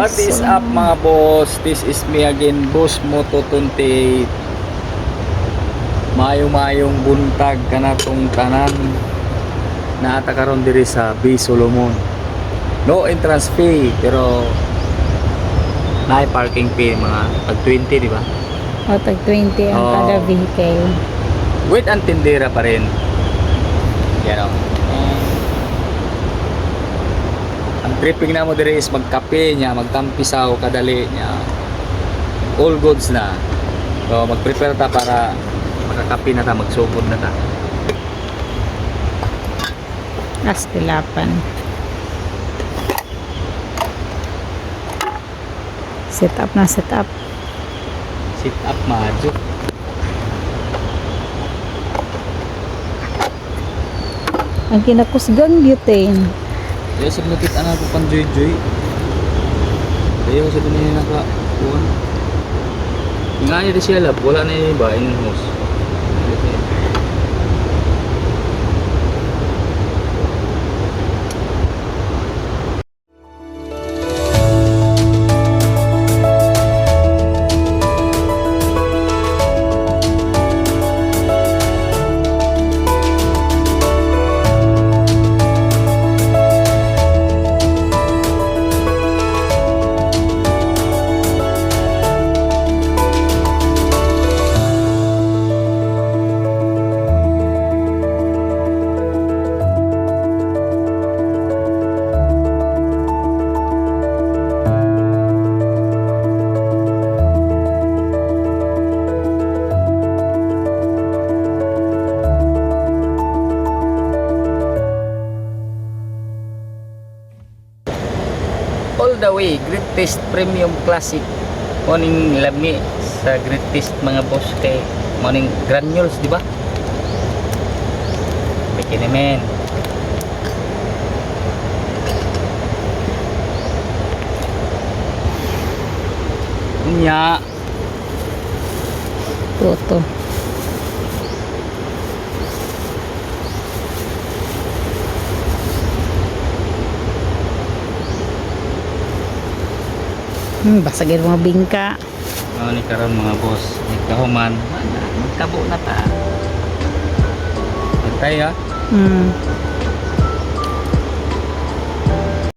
What is up mga boss? This is me again, Boss Moto 28. Mayong buntag kanatong tanan naata karon diri sa B. Solomon. No entrance fee pero may parking fee mga tag 20, di ba? O, tag 20 ang kada Oh. vehicle. With ang tindera pa rin. Yan o. Ang tripping na mo diri is magkape niya, magtampisaw, kadali niya. All goods na. So mag-prepare ta para makakape na ta, magsugod na ta. Astilapan. Set up na set up. Sit up madyo. Ang kinakusgang butane. Kaya sa pinakit anak ko pang joy-joy. Kaya sa pinakit naka kuwan. Nga niya di siya lab, wala na yung iba, in-house. All the way, Great Taste Premium Classic. Morning lami sa Great Taste mga boss kay morning granules, di ba? Bikini men. Nya, Toto. Basagin mga bingka. ni karon mga boss, nagkahuman, magkabo na ta. Patay ha.